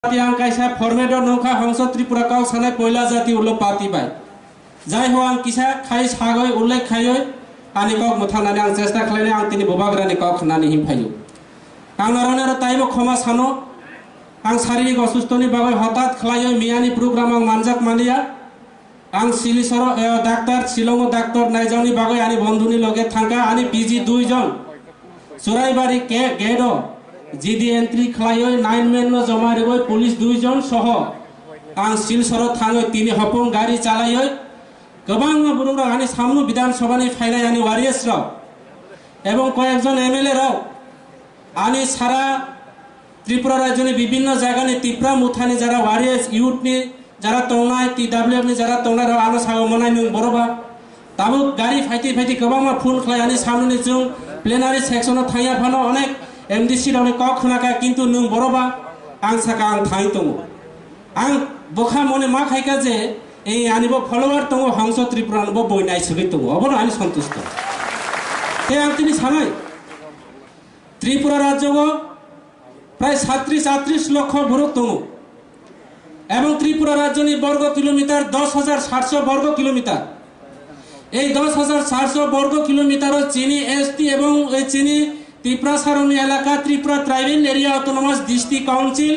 yang kaisa formedo nongka hongso Tripura kau sanai poila jati ulo pati bai jai ho ang kisa khai sagoi ullek khayoi ani kok muthana ang chesta khlaine ang tini bobagrani kok khnani himphaiyo ang narone taimo khoma sano ang শারীরিক অসুস্থনি বাগৈ হঠাৎ খলাইoi মিয়ানি program ang manjak mania ang silisoro doctor Shillong doctor নাইজানি বাগৈ ani বন্ধুনি লগে থাকা ani পিজি 2 জন সুরাইবাড়ি গেডো জিডি এন্ট্রি খলাইoi 9 মেন জমা রেগৈ পুলিশ 2 জন সহ ang সিলসoro থাঙৈ তিনি হপং গাড়ি চালাইoi গোবাং বুরুংরা ani সামনু বিধানসভানি ফাইনাই ani ওয়ারিয়াস রাও এবং কয়েকজন এমএলএ রাও ani সারা ত্রিপুরা রাজ্যে বিভিন্ন জায়গায় ত্রিপুরা মুথানি যারা ওয়ারিয়াস ইউথনি যারা তংনাই টিডব্লিউএফ ni যারা তংনাই রাও আনো সাগো মনাই নং বড়বা তাবো গাড়ি ফাইতি গোবাং ফোন খলাই ani সামনে जों প্লেনারি সেকশনাव थाया फानो अनेक एमडीसी रावनि कक खनाका किन्तु नों बरबा आं साका आं थाइ दङ आं बखा मने मा खायका जे ए आनिबो फलोवार दङ हंस त्रिपुरानबो बयनाय सगै दङ अबनो आनि सन्तुष्ट ते आं तिनि सानाय त्रिपुरा राज्यको प्राय 37 লক্ষ ভরক দङ এবং ত্রিপুরা রাজ্যনি বর্গ কিলোমিটার 10700 বর্গ কিলোমিটার এই 10700 বর্গ কিলোমিটার চিনি এসটি এবং এই চিনি ত্রিপুরা সারণী এলাকা Tripura tribal area autonomous district council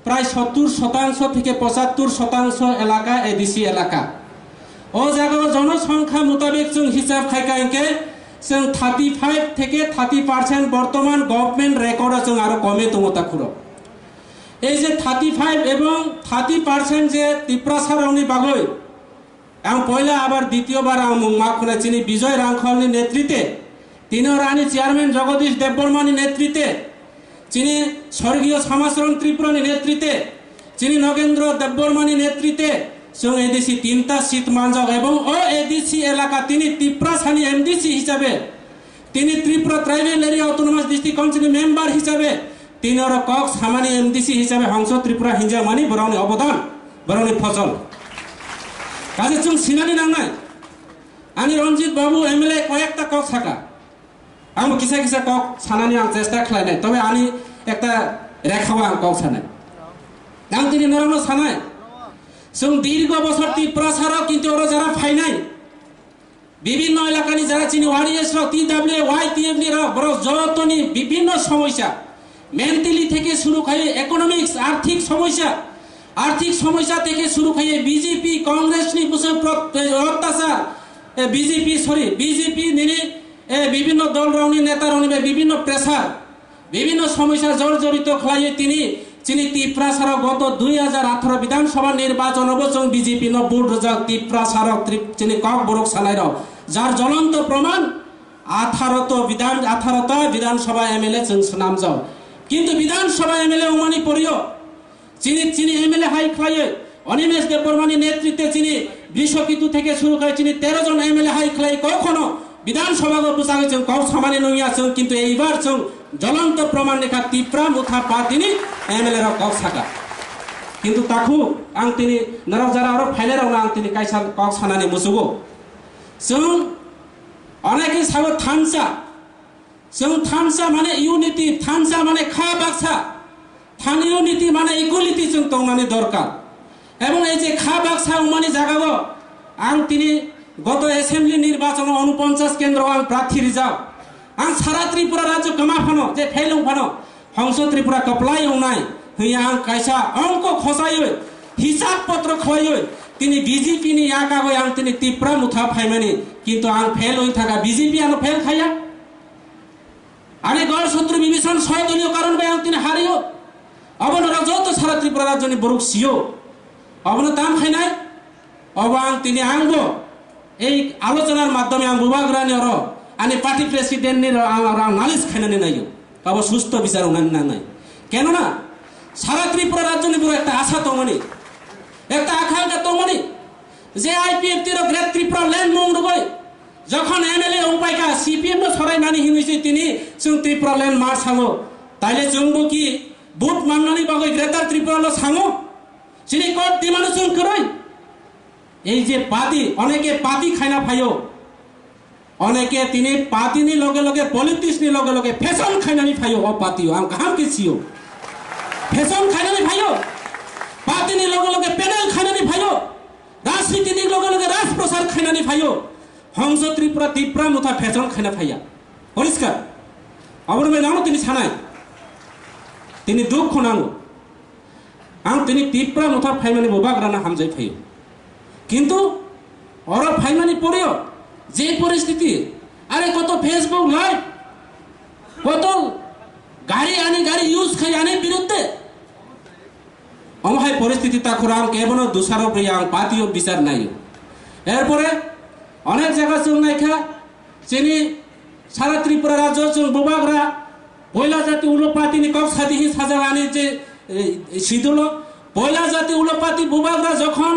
প্রায় 70% থেকে 75% এলাকা এডিসি এলাকা ও জায়গায় জনসংখ্যা মোতাবেক जों হিসাব খাইকাইকে जों 35 থেকে 30% বর্তমান গভর্নমেন্ট রেকর্ড जों আরো কমে দङতা খুর এই যে 35 এবং 30% যে ত্রিপুরা সারণী বাগৈ আং পয়লা আবার দ্বিতীয়বার আং মুংমা খুনা চিনি বিজয় রাংখলনি নেতৃত্বে तीनों रानी चेयरमैन जगदीश देवबर्मानी नेतृत्वे चीनी स्वर्गीय समाचरण त्रिपुरानी नेतृत्वे चीनी नगेंद्र देवबर्मानी नेतृत्वे जों एडिसी 3टा सीट मानजक एवं ओ एडिसी एलाका तिनी त्रिपुरा सानी एमडीसी हिसाबे तिनी Tripura tribal area autonomous district council member हिसाबे तीनों कक सामानी एमडीसी हिसाबे हंस त्रिपुरा हिंजामानी बरावनि अवदान बरावनि फसल काजे जों सिनानि नांनाय आनी रंजित बाबू एमएलए कयेकटा कक साका आं किसा किसा कक सानानि आं चेष्टा खालायनाय तबे आनि एकटा रेखावा आं कक सानाय आं दिनै नरनो सानाय जों दीर्घ बছর ত্রিপুরা সারা কিন্তু ওরা যারা ফাইনাই বিভিন্ন এলাকানি যারা চিনি ওয়ারিয়াস রা টিডব্লিউ ওয়াইটিএফ নি রা বড় জলতনি বিভিন্ন সমস্যা মেন্টালি থেকে শুরু করে ইকোনমিক্স আর্থিক সমস্যা থেকে শুরু করে বিজেপি কংগ্রেস নি বসে অত্যাচার বিজেপি নিনি বিভিন্ন দল রাউনি নেতা রাউনি বিভিন্ন প্রেসার বিভিন্ন সমস্যা জর্জরিত খলাই তিনি চিনি ত্রিপুরা সারা গত 2018 বিধানসভা নির্বাচন অবচং বিজেপি ন বুট রজা ত্রিপুরা সারা চিনি কক বরক সানাই রাও যার জ্বলন্ত প্রমাণ 18টা বিধানসভা এমএলএ जों সুনাম যাও কিন্তু বিধানসভা এমএলএ উমানি পড়িও চিনি এমএলএ হাই খলাই অনিমেষ দেববর্মানি নেতৃত্বে চিনি বিশ্বকিতু থেকে শুরু করে চিনি 13 জন এমএলএ হাই খলাই কখনো विधानसभा को बुझागे जों कौ सामान्य नङिया जों किन्तु एबार जों ज्वलंत प्रमाण लेखा टिप्रा मुथा पातिनि एमएलए र कक साका किन्तु ताखु आं तिनि नराव जारा आरो फाइले रावना आं तिनि कायसा कक सानानि मुसुगो जों अनेके सागो थानसा माने यूनिटी थानसा माने खा बाक्सा थान यूनिटी माने इक्वालिटी जों तंनानि दरकार एवं ए जे खा बाक्सा उमानि जागागो आं तिनि गत एसेम्बली निर्वाचन 49 केन्द्र आं प्रार्थी रिजार्व आं सारा त्रिपुरा राज्य कमा फानो जे फेलुं फानो हंस त्रिपुरा कपलाई उनाय हैया आं कायसा अंक खसायो हिसाब पत्र खलायो तिनि बीजेपी नि याकागो आं तिनि त्रिपुरा मुथा फाइमानि किन्तु आं फेल होई थाका बीजेपी आं फेल खाया आने गण शत्रु विभीषण 6 दलीय कारण बे आं तिनि हारियो अबन रजत सारा त्रिपुरा राज्य नि बरुक सियो अबन ताम खाइनाय अब आं तिनि आंगो এই আলোচনার মাধ্যমে আম বুবাগ্রানি আর আনি পার্টি প্রেসিডেন্ট নি নালিশ খাইনানি নাইও তবে সুস্থ বিচার উনানি না নাই কেন না সারা ত্রিপুরা রাজ্য নি পুরো একটা আশা তমনি একটা আকাঙ্ক্ষা তমনি যে আইপিএফ तिर গ্রেট ত্রিপুরা ল্যান্ড মংরবই যখন এমএলএ উপায়কা সিপিএম নো ছড়াই নানি হিমিছে তিনি जों ত্রিপুরা ল্যান্ড মার সাঙ্গো তাইলে जोंबो কি বুট মাননানি বাগৈ গ্রেটার ত্রিপুরা লো সাঙ্গো সিনি কোট দিমানো जों করই এই যে পাতি অনেকে পাতি খাইনা ফাইও অনেকে তিনি পাতিনি লগে লগে পলিটিক্স নি লগে লগে ফ্যাশন খাইনানি ফাইও ও পাতিও আম কাহাম কি ছিও ফ্যাশন খাইনানি ভাইও পাতিনি লগে লগে প্যানেল খাইনানি ভাইও রাজনীতির লগে লগে রাজপ্রসার খাইনানি ভাইও হংস ত্রিপুরা তিপ্রা মুথা ফ্যাশন খাইনা ভাইয়া পরিষ্কার অবরমে নাও তিনি ছানাই তিনি দুঃখ নাও আং তিনি তিপ্রা মুথা ফাইমানি ববাগ্রানা হামজাই ফাইও কিন্তু ওর ফাইমানি পড়েও যে পরিস্থিতি আরে কত ফেসবুক লাইভ কত গাড়ি আনি গাড়ি ইউজ খাই আনে বিরুদ্ধে অমহাই পরিস্থিতি তাকুর আং কেবল দুসারো প্রিয় আং পাতিও বিচার নাই এরপরে অনেক জায়গা চুন নাইখা চিনি সারা ত্রিপুরা রাজ্য চুন ববাগ্রা পয়লা জাতি উলোপাতি নিকক সাদিহি সাজা আনি যে সিদুল পয়লা জাতি উলোপাতি ববাগ্রা যখন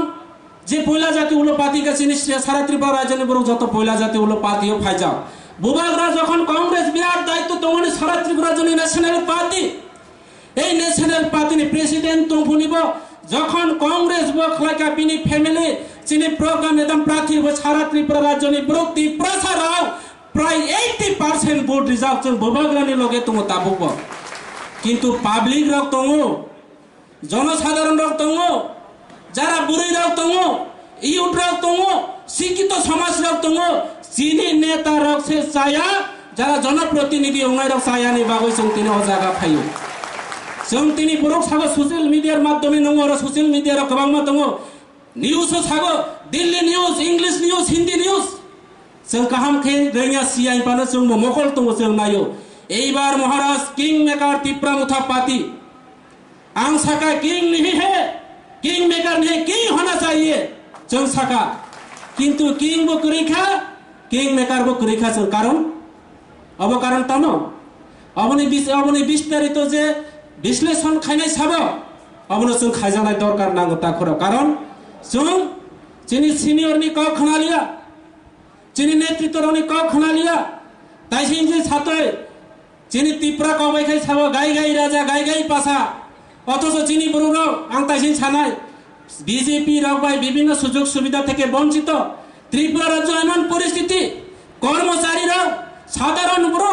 যে পয়লা জাতি উলোপাতি কে চিনি সারা ত্রিপুরা রাজ্য বড় যত পয়লা জাতি উলোপাতিও ফাই যাও ববাগ্রা যখন কংগ্রেস বিরাট দায়িত্ব তোমার সারা ত্রিপুরা জন্য ন্যাশনাল পার্টি এই ন্যাশনাল পার্টি প্রেসিডেন্ট তুমফুনিব যখন কংগ্রেস বখলাকা বিনি ফ্যামিলি চিনি প্রোগ্রাম একদম প্রার্থী সারা ত্রিপুরা রাজ্য নি ব্রক্তি প্রসারাও প্রায় 80% ভোট রিজার্ভ চুন ববাগ্রানি লগে তুমি তাবুক কিন্তু পাবলিক রক তঙ্গ জনসাধারণ রক তঙ্গ যারা বুড়ি রক তঙ্গ ইউথ রক তঙ্গ শিক্ষিত সমাজ রক তঙ্গ চিনি নেতা রক সে চায়া যারা জনপ্রতিনিধি ওনাই রক চায়া নি বাগৈ जों তিনি ও জায়গা ফাইও जों তিনি বরক সাগো সোশ্যাল মিডিয়ার মাধ্যমে নঙ্গ আর সোশ্যাল মিডিয়ার গোবাং মা দङ নিউজ সাগো Delhi news English news Hindi news जों কাহাম খে রেঙা সিআই পানো जों মকল দङ जों নাयो এইবার মহারাজ কিং মেকার তিপ্রা মুথা পাতি आं साका किंग नहीं है किंग मेकर नहीं किंग होना चाहिए जों साका किंतु किंग बो करिखा किंग मेकर बो करिखा जों कारण अब कारण तनो अबनि विस्तारित जे विश्लेषण खाइनाय साबो अबनो जों खाइजानाय दरकार नांगौ ताखर कारण जों जोंनि सिनियरनि क खनालिया जोंनि नेतृत्वनि क खनालिया ताइसिं जे सातय जोंनि तिप्रा कबायखाय साबो गाय गाय राजा गाय गाय पासा অথচ চিনি বড় আং তাইসিন ছানাই বিজেপি রাবাই বিভিন্ন সুযোগ সুবিধা থেকে বঞ্চিত ত্রিপুরা রাজ্য এমন পরিস্থিতি কর্মচারীরা সাধারণ বড়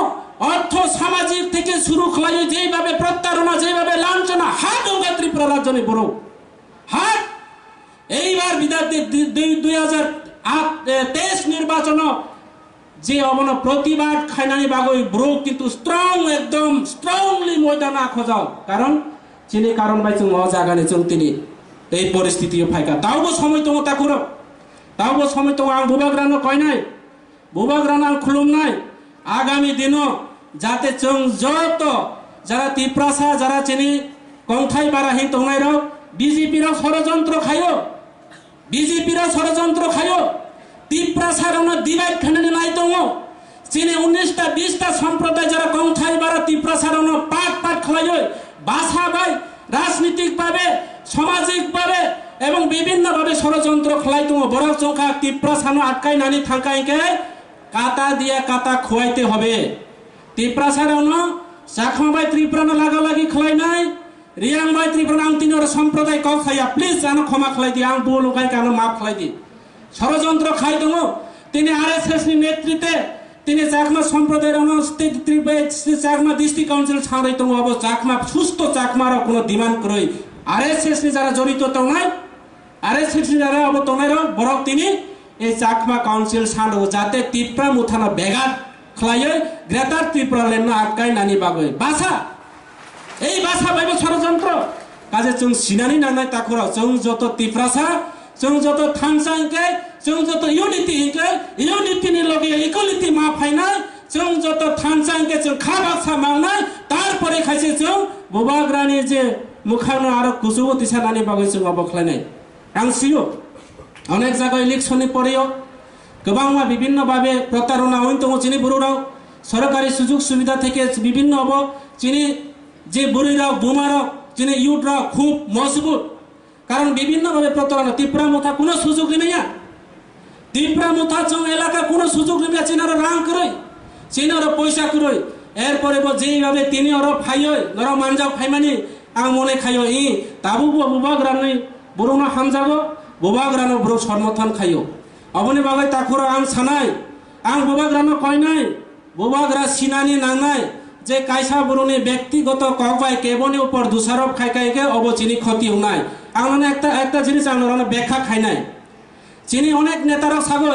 অর্থ সামাজিক থেকে শুরু খলাই যেভাবে প্রত্যারণা যেভাবে লাঞ্ছনা হাত ওগা ত্রিপুরা রাজ্য নি বড় হাত এইবার বিধাতে 2023 নির্বাচন যে অবন প্রতিবাদ খাইনানি বাগৈ ব্রো কিন্তু স্ট্রং একদম স্ট্রংলি ময়দানা খোঁজাও কারণ চিনি কারণ বাই जों জাগানে जों তিনি এই পরিস্থিতিও ফাইকা তাওবো সময় দङ তাকুর তাওবো সময় দङ आं ববাগ্রানো কয়নাই ববাগ্রানো आं খুলুমনাই আগামী দিন যাতে जों যত যারা তিপ্রাসা যারা চিনি কংথাই বারাহি দংনাইর বিজেপির ষড়যন্ত্র খায়ো বিজেপির ষড়যন্ত্র খায়ো তিপ্রাসারন ডিভাইড খানানি নাই দङ চিনি 19টা 20টা সম্প্রদায় যারা কংথাই বারা তিপ্রাসারন পাট পাট খালায় ভাষা বাই রাজনৈতিক ভাবে সামাজিক ভাবে এবং বিভিন্ন ভাবে ষড়যন্ত্র খলাই দङ বড় চৌকা তিপ্রা সানো আটকাই নানি থাকাইকে কাটা দিয়া কাটা খোয়াইতে হবে তিপ্রা সানো চাখমা বাই ত্রিপুরানো লাগা লাগি খলাই নাই রিয়াং বাই ত্রিপুরা আং তিনর সম্প্রদায় ক খাইয়া প্লিজ জানো ক্ষমা খলাই দি আং বল গাই কানো মাফ খলাই দি ষড়যন্ত্র খাই দङ তিনি আরএসএস নি নেতৃত্বে তিনি চাকমা সম্প্রদায়ের চাকমা ডিস্ট্রিক্ট কাউন্সিল ছাড়াই দङ अब চাকমা সুস্থ চাকমার কোনো ডিমান্ড করই আরএসএস নি যারা জড়িত দংনাই আরএসএস নি যারা अब দংনাইর বরক তিনি এই চাকমা কাউন্সিল ছাড়ো যাতে তিপ্রা মুথানো বেগাত খলায় গ্রেটার ত্রিপুরা লেন আটকাই নানি বাগৈ ভাষা এই ভাষা বাইব ষড়যন্ত্র কাজে जों সিনানি নানাই তাকুর जों যত তিপ্রাসা जों যত থানসাইকে जों যত ইউনিটি नि लगे इक्वालिटी मा फाइनाय जों যত থানসাইকে जों খাবাসা मावनाय তারপরে খাইছে जों ববাগ্রানি যে মুখানো আর কুসুবতি সানানি বাগৈ जों অবখলাইনাय आं सियो অনেক জায়গায় ইলেকশনে পরেও গোবাংমা বিভিন্ন ভাবে প্রতারণা হইন দङ চিনি বড়রাও সরকারি সুযোগ সুবিধা থেকে বিভিন্ন অব চিনি যে বুড়িরাও বুমারাও চিনি ইউথরাও খুব মজবুত কারণ বিভিন্ন ভাবে প্রতারণা তিপ্রা মুথা কোনো সুযোগ নেই তিপ্রা মুথা जों এলাকা কোনো সুযোগ নেই চিনার রাং করই চিনার পয়সা করই এরপরে যেইভাবে তিনি ওর ফাইয় নর মানজাও ফাইমানি আং মনে খাইও ই তাবু ববাগ্রানি বড়না হামজাগো ববাগ্রানো বড় সমর্থন খাইও অবনি বাগৈ তাকুর আং সানাই আং ববাগ্রানো কয়নাই ববাগ্রা সিনানি নাंनाय যে কাইসা বরুণী ব্যক্তিগত কবাই কেবনের উপর দোষারোপ খাই খাইকে অব চিনি ক্ষতি নাই আংলানে একটা জিনিস আংলানে ব্যাখ্যা খাই নাই চিনি অনেক নেতারা সাগো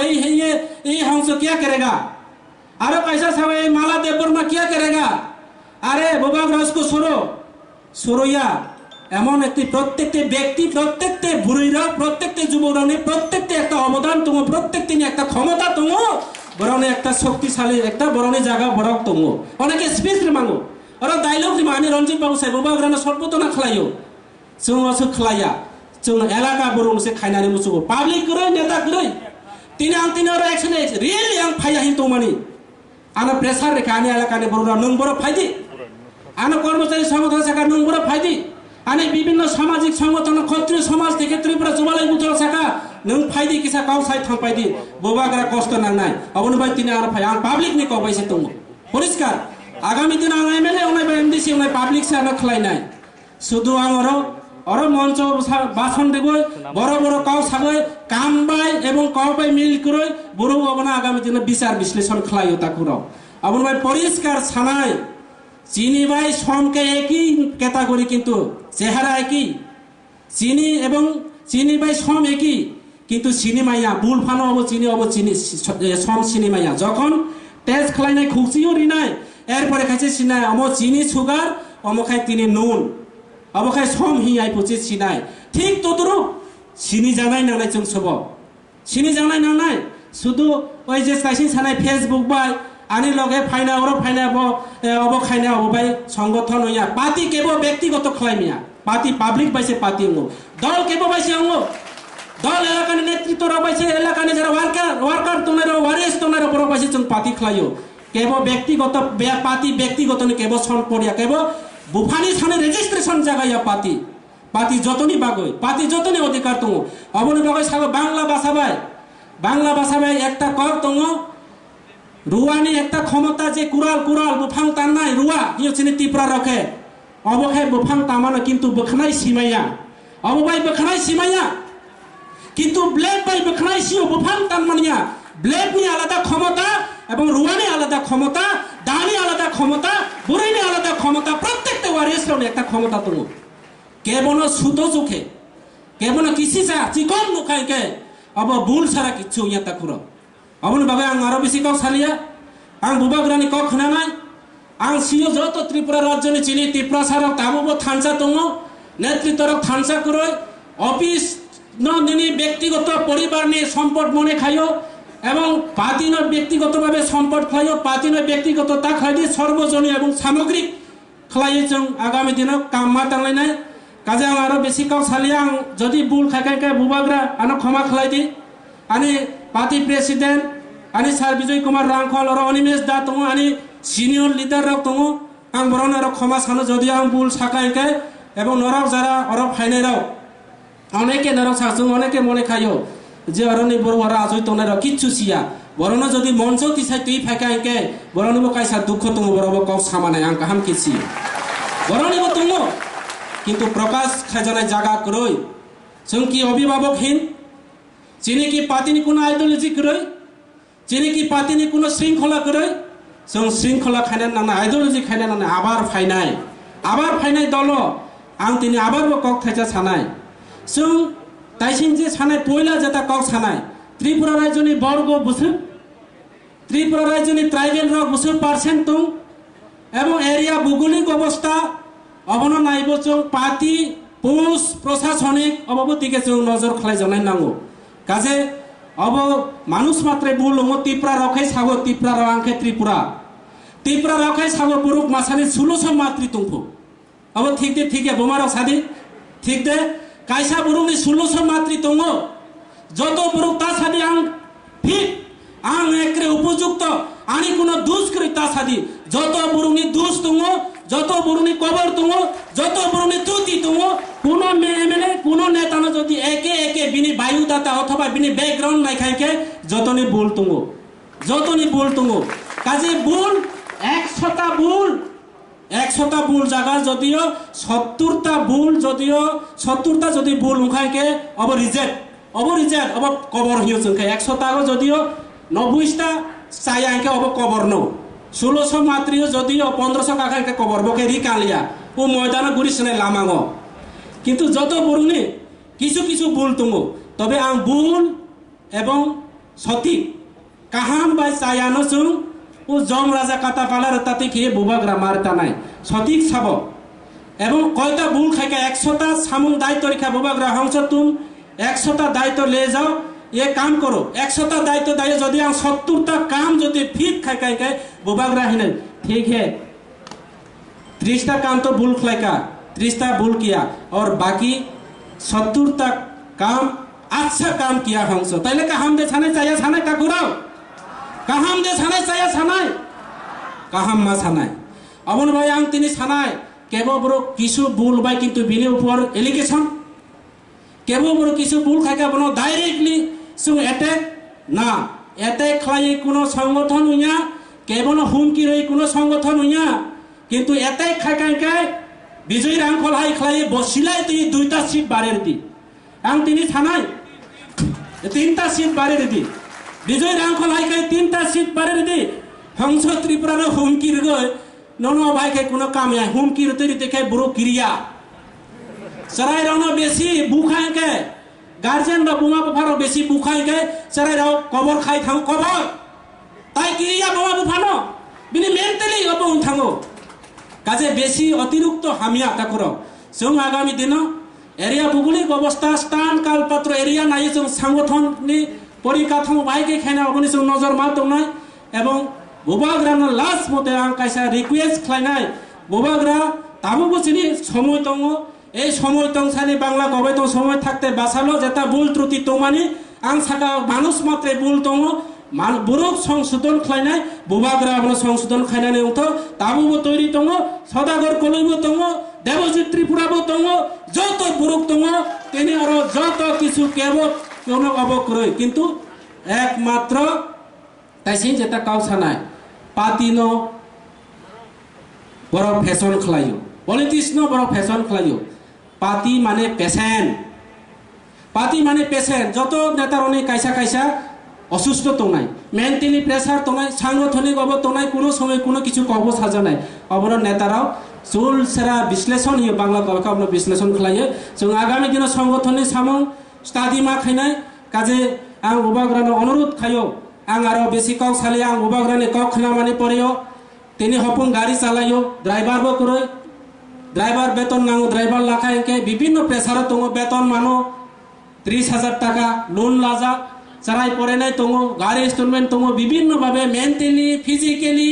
এই হংস কিয়া করেগা আরো কাইসা সাগো এই মালা দেববর্মা কিয়া করেগা আরে বাবা রাজকো সরোইয়া এমন একটি প্রত্যেকটি ব্যক্তি প্রত্যেকটি বুড়িরা প্রত্যেকটি যুবরানী প্রত্যেকটি একটা অবদান তুমি প্রত্যেকটি একটা ক্ষমতা তুমি বরণে একটা শক্তিশালী একটা বরণে জায়গা বরক তুমি অনেকে স্পিচ মাঙ্গো আর ডাইলগ দিমা আমি রঞ্জিত বাবু সাহেব বাবা সর্বতনা খালাইও जों खालाया जों एलाका बरुन से खाइनानै मुसुगो पाब्लिक गरै नेता गरै तिनी और एक्शन रियली आं फाया हिं तोमानि आना प्रेसार रेखा आनि एलाकानि बरुना नों बर फाइदि आना कर्मचारी संगठन शाखा नों बर फाइदि आनि विभिन्न सामाजिक संगठन क्षत्रिय समाज থেকে त्रिपुरा जुबालाय बुथल शाखा नों फाइदि किसा गाव साइ थांपाइदि बबाग्रा कष्ट नांनाय अबनि बाय तिनी आर फाय आं पाब्लिक नि कबायसे दङ परिष्कार आगामी दिन आं एमएलए उनाय बाय एमडीसी उनाय पाब्लिक से आना खलायनाय শুধু आंरो और मंच भाषण देव बड़ बड़ काउ सागै कामबाय এবং काउबाय मिल करै बरु अबना आगामी दिन विचार विश्लेषण खलायो ताकुर अबन भाई परिष्कार सानाय চিনি ভাই সমকে একই ক্যাটাগরি কিন্তু চেহারা একই চিনি এবং চিনি ভাই সম একই কিন্তু চিনি মাইয়া বুল ফানো অব চিনি সম চিনি মাইয়া যখন টেস্ট খলাইনাই খুকসিও রিনাই এরপরে খাইছে চিনাই অম চিনি সুগার অমখাই তিনি নুন अबखाय सम हियाय पुछि सिनाय ठीक तदुरु सिनि जानाय नांनाय जों सब सिनि जानाय नांनाय शुधु ओइ जे साइसिन सानाय फेसबुक बाय आनि लगे फाइना और फाइना अब खाइना अब बाय संगठन होया पार्टी केबो व्यक्तिगत खलाइमिया पार्टी पब्लिक बाइसे पार्टी हो दल केबो बाइसे हो दल एलाकानि नेतृत्व र बाइसे एलाकानि जरा वर्कार तोनार वारिस तोनार बर बाइसे जों पार्टी खलायो केबो व्यक्तिगत पार्टी व्यक्तिगत नि केबो सन पडिया केबो बुफानी थाने रेजिस्ट्रेशन जागाया पार्टी जतनी बागय पार्टी जतनी अधिकार दङ अबनि बागय सागो बांला भाषा बाय एकटा কক दङ रुवानी एकटा क्षमता जे कुराल बुफां ताननाय रुवा इयो चिनि टिप्रा रखे अबखाय बुफां तामानो किन्तु बखनाय सीमाया अबबाय बखनाय सीमाया किन्तु ब्लेड बाय बखनाय सियो बुफां तानमानिया ब्लेडनि आलादा क्षमता এবং রুয়ানি আলাদা ক্ষমতা দানি আলাদা ক্ষমতা বুড়িনি আলাদা ক্ষমতা প্রত্যেকটা ওয়ারিসর একটা ক্ষমতা তুমি কেবল সুতো চোখে কেবল কিসি সা চিকন মুখাইকে अब बुल सारा किच्छु इया ताकुर अबन बाबा आं आरो बेसि कक सालिया आं बुबाग्रानि कक खनानाय आं सियो जत त्रिपुरा राज्यनि चिनि त्रिपुरा सारा ताबो थानसा दङ नेतृत्वर थानसा करय अफिस न दिनि व्यक्तिगत परिवारनि सम्पद मने खायो এবং পাতিন ব্যক্তিগতভাবে সম্পদ খাইও পাতিন ব্যক্তিগত তা খাইদি সর্বজনীয় এবং সামগ্রিক খাইয়ে जों আগামী দিন কাম মাতাংলাইনাই কাজে आं आरो बेसि काउ सालिया आं जदि बुल खायखाय बुबाग्रा आनो क्षमा खालायदि आनि पार्टी प्रेसिडेंट आनि सार विजय कुमार रांखल और अनिमेश दा दङ आनि सिनियर लिडार रक दङ आं बरन आरो क्षमा सानो जदि आं बुल साखायखाय এবং नरक जारा और फाइनाराव अनेके नरक साजों अनेके मने खायो যে অরনি বড়রা আজই তোনার কিচ্ছু সিয়া বরণ যদি মঞ্চ তিসাই তুই ফাঁকা আঁকে বরণিব কাইসা দুঃখ তুমি বরব কও সামানায় আঙ্কা হাম কিছি বরণিব তুমি কিন্তু প্রকাশ খাজানায় জায়গা করই जों কি অভিভাবকহীন চিনি কি পাতিনি কোনো আইডিওলজি করই চিনি কি পাতিনি কোনো শৃঙ্খলা করই जों শৃঙ্খলা খাইনা না আইডিওলজি খাইনা না আবার ফাইনাই দল आं তিনি আবারবো কক থাইছা সানায় जों তাইसिन जे सानाय पयला जेता कक सानाय त्रिपुरा राज्यनि बर्ग बुसुर त्रिपुरा राज्यनि ट्राइबेल रक बुसुर पार्सेंट दं एवं एरिया भौगोलिक अवस्था अबन नायबो जों पार्टी पुलिस प्रशासनिक अबाबतिके जों नजर खालाय जानाय नांगौ काजे अब मानुष मात्रै बुलङो त्रिपुरा रखै सागो त्रिपुरा रांखे त्रिपुरा रखै सागो पुरुक मासानि सुलुसम मात्रि दंफो अब ठीक दे बोमाराव सादि ठीक दे কাইসা বুরুনি 1600 মাত্রি দङ যত বুরুক তা সাদি আং ঠিক আং একরে উপযুক্ত আনি কোন দুষ করি তা সাদি যত বুরুনি দুষ দङ যত বুরুনি কবর দङ যত বুরুনি ত্রুটি দङ কোন এমএলএ কোন নেতা না যদি একে বিনি বায়ুদাতা অথবা বিনি ব্যাকগ্রাউন্ড নাই খাইকে যতনি ভুল দङ কাজে ভুল 100টা ভুল 100টা ভুল জায়গা যদিও 70টা ভুল যদিও 70টা যদি ভুল উখাইকে अब রিজেক্ট अब कबर हियो जोंखे 100টা যদিও 90টা চাই আইকে अब कबर नो 1600 মাত্রিও যদিও 1500 কাকাকে কবর বকে রিকালিয়া ও ময়দানে গুরিসনে লামাঙ্গ কিন্তু যত বরুণে কিছু কিছু ভুল তুঙ্গো তবে আং ভুল এবং সঠিক কাহাম বাই চায়ানো চুং ও জম রাজা কাটা পালার তাতে খেয়ে বুবাগ্রা মারতা নাই সঠিক সাব এবং কয়টা ভুল খাইকা 100টা সামুং দায়িত্ব রেখা বুবাগ্রা হংস তুম 100টা দায়িত্ব লে যাও ये काम करो 100टा दायित्व दाय यदि 70टा काम यदि फिट खाई खाई बुबाग्रा ही ठीक है 30टा काम तो भूल खाई 30टा भूल किया और बाकी 70टा काम अच्छा काम किया हंस तैले का हम दे छाने चाहिए छाने का गुराव का हम दे छाने चाहिए छाने का हम मा छाने अमन भाई आंग तिनी छाने केबो बरो किसु भूल भाई किंतु बिने ऊपर एलिगेशन केबो बरो किसु भूल खाई का बनो डायरेक्टली सुन अटैक ना अटैक खाई कोनो संगठन हुइया केवल हुमकी रही कोनो संगठन हुइया किंतु अटैक खाई खाई विजय रांखल हाई खाई बसिलाई ती 2टा सीट बारेर दी आं तिनी थानाय 3टा सीट बारेर दी विजय रांखल हाई खाई 3टा सीट बारेर दी हंस त्रिपुरा रे हुमकी रे ननो भाई के कोनो काम है हुमकी रे तरी के बुरो क्रिया सराय रनो बेसी बुखाय के गार्जियन रा बुमा बुफारो बेसी बुखाई के सराय राव कबर खाई थांग कबर ताई क्रिया बुमा बुफानो बिनि मेंटली अब थांगो काजे बेसी अतिरिक्त हामिया ताकरो जों आगामी दिन एरिया भौगोलिक अवस्था स्थान काल पात्र एरिया नाय जों संगठन नि परिकाठामो बायके खाना अबनि जों नजर मा दंनाय एवं बुबाग्रानो लास्ट मते आं कायसा रिक्वेस्ट खालायनाय बुबाग्रा ताबो बुसिनि समय दङ এই সময় তংসানি বাংলা কবে তো সময় থাকতে বাঁচালো যেটা ভুল ত্রুটি তোমানি আং সাকা মানুষ মাত্রে ভুল তং বুরুক সংশোধন খাইনাই বুবাগ্রা বল সংশোধন খাইনানি উঠো তাবুবো তৈরি তং সদাগর কলইবো তং দেবজিৎ ত্রিপুরাবো তং যত বুরুক তং তিনি আর যত কিছু কেব কোন অবক্রয় কিন্তু একমাত্র তাইসি যেটা কাউসানাই পাতিনো বড় ফ্যাশন খাইও পলিটিক্স নো বড় ফ্যাশন খাইও पाती माने पेशेंट जत नेतार अनेक कैसा कैसा असुस्थ तंगनाय मेंटली प्रेसार तंगनाय सांगठनिक अब तंगनाय कोनो समय कोनो किछु कब साजानाय अबर नेताराव सुल सेरा विश्लेषण हियो बांग्ला कलका अब विश्लेषण खलायो जों आगामी दिन संगठननि सामं स्टाडी मा खायनाय काजे आं उबाग्रानो अनुरोध खायो आं आरो बेसि कक साले आं उबाग्रानि कक खानामानि परेयो तिनि हपुन गाड़ी चालायो ड्राइवर बो करय ड्राइवर बेतन नांगो ड्राइवर लाखाय के विभिन्न प्रेसार दङ बेतन मानो 30,000 टाका लोन लाजा सराय परे नाय दङ गाड़ी इनस्टलमेंट दङ विभिन्न भाबे मेंटली फिजिकली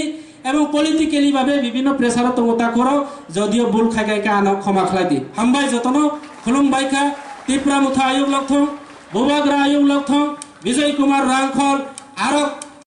एवं पलिटिकली भाबे विभिन्न प्रेसार दङ ता करो जदियो भूल खाय के आनो क्षमा खालाय दि हामबाय जतनो खुलुमबाय का त्रिपुरा मुथा आयोग लक्थं बुबाग्रा आयोग लक्थं विजय कुमार रांखल आरो